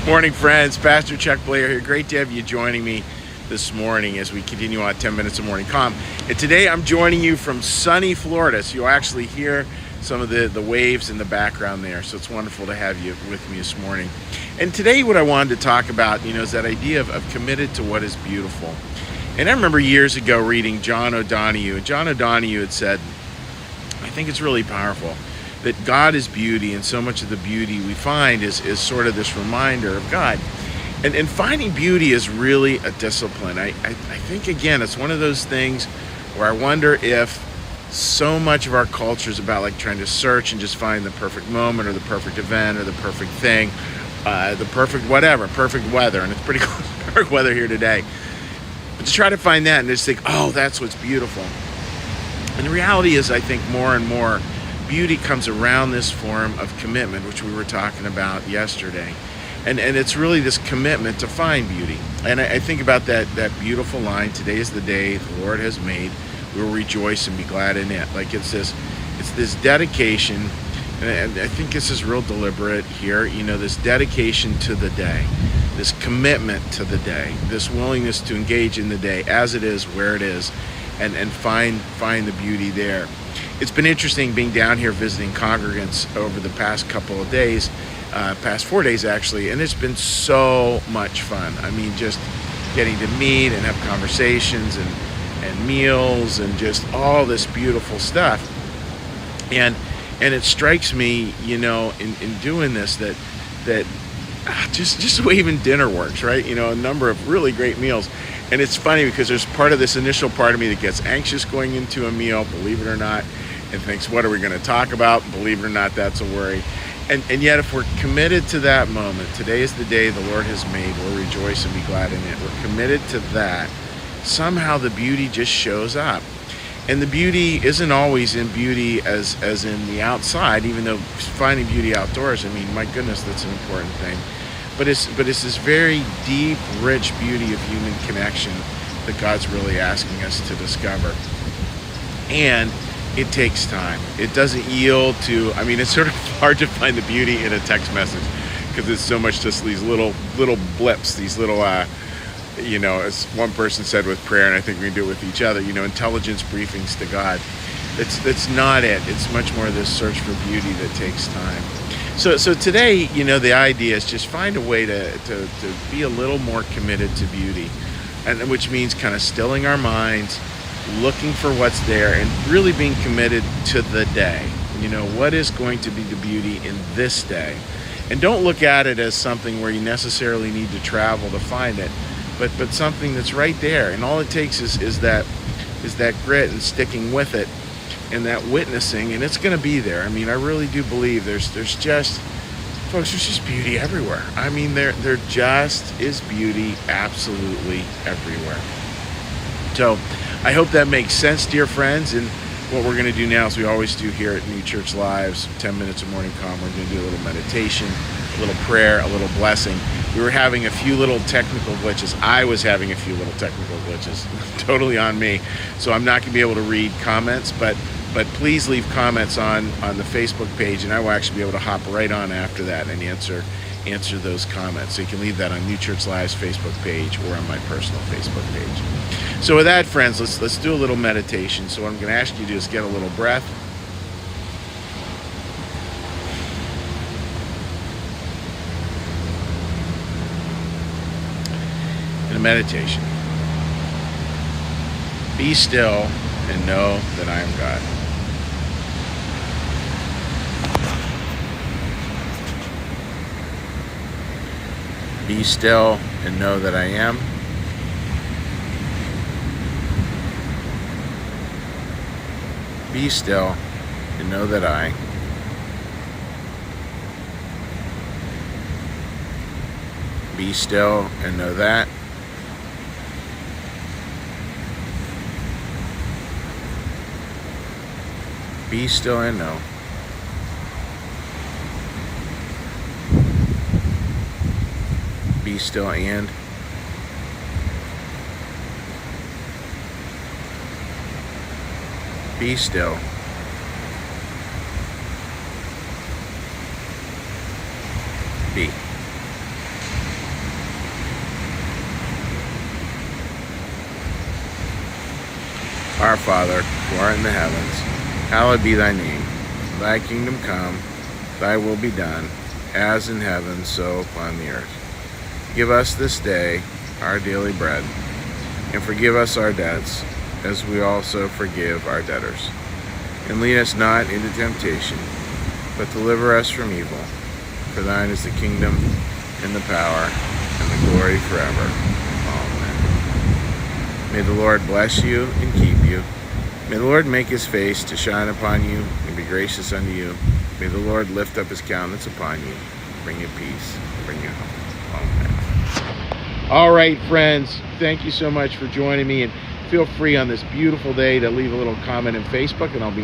Morning, friends. Pastor Chuck Blair here. Great to have you joining me this morning as we continue on 10 Minutes of Morning Calm. And today I'm joining you from sunny Florida, so you'll actually hear some of the waves in the background there. So it's wonderful to have you with me this morning. And today what I wanted to talk about, is that idea of committed to what is beautiful. And I remember years ago reading John O'Donohue. And John O'Donohue had said, I think it's really powerful, that God is beauty, and so much of the beauty we find is sort of this reminder of God. And finding beauty is really a discipline. I think, again, it's one of those things where I wonder if so much of our culture is about like trying to search and just find the perfect moment or the perfect event or the perfect thing, the perfect whatever, perfect weather. And it's pretty close to perfect weather here today. But to try to find that and just think, oh, that's what's beautiful. And the reality is, I think more and more, beauty comes around this form of commitment, which we were talking about yesterday. And it's really this commitment to find beauty. And I think about that beautiful line, today is the day the Lord has made. We will rejoice and be glad in it. Like it's this dedication, and I think this is real deliberate here, this dedication to the day, this commitment to the day, this willingness to engage in the day as it is, where it is, and find the beauty there. It's been interesting being down here visiting congregants over the past couple of days, past 4 days actually, and it's been so much fun. I mean, just getting to meet and have conversations and meals and just all this beautiful stuff. And it strikes me, in doing this that just the way even dinner works, right? A number of really great meals. And it's funny because there's part of this initial part of me that gets anxious going into a meal, believe it or not, and thinks, what are we going to talk about? Believe it or not, that's a worry. And yet if we're committed to that moment, today is the day the Lord has made, we'll rejoice and be glad in it. We're committed to that. Somehow the beauty just shows up. And the beauty isn't always in beauty as in the outside, even though finding beauty outdoors, my goodness, that's an important thing. But it's this very deep, rich beauty of human connection that God's really asking us to discover. And it takes time. It doesn't yield to, it's sort of hard to find the beauty in a text message because it's so much just these little blips, these little, as one person said with prayer, and I think we can do it with each other, intelligence briefings to God. That's not it. It's much more this search for beauty that takes time. So today, the idea is just find a way to be a little more committed to beauty, and which means kind of stilling our minds, looking for what's there, and really being committed to the day. What is going to be the beauty in this day? And don't look at it as something where you necessarily need to travel to find it, but something that's right there. And all it takes is that grit and sticking with it and that witnessing, and it's going to be there. I really do believe there's just beauty everywhere. There just is beauty absolutely everywhere. So I hope that makes sense, dear friends. And what we're going to do now, as we always do here at New Church Lives, 10 Minutes of Morning Calm, we're going to do a little meditation, a little prayer, a little blessing. We were having a few little technical glitches. I was having a few little technical glitches, totally on me. So I'm not going to be able to read comments, but please leave comments on the Facebook page, and I will actually be able to hop right on after that and answer those comments. So you can leave that on New Church Live's Facebook page or on my personal Facebook page. So with that, friends, let's do a little meditation. So what I'm going to ask you to do is get a little breath. And a meditation. Be still and know that I am God. Be still and know that I am. Be still and know that I. Be still and know that. Be still and know. Be still and. Be still. Be. Our Father, who art in the heavens, hallowed be thy name. Thy kingdom come, thy will be done, as in heaven, so upon the earth. Give us this day our daily bread, and forgive us our debts, as we also forgive our debtors. And lead us not into temptation, but deliver us from evil. For thine is the kingdom, and the power, and the glory forever. Amen. May the Lord bless you and keep you. May the Lord make his face to shine upon you and be gracious unto you. May the Lord lift up his countenance upon you, bring you peace, bring you hope. Amen. All right, friends, thank you so much for joining me, and feel free on this beautiful day to leave a little comment on Facebook, and I'll be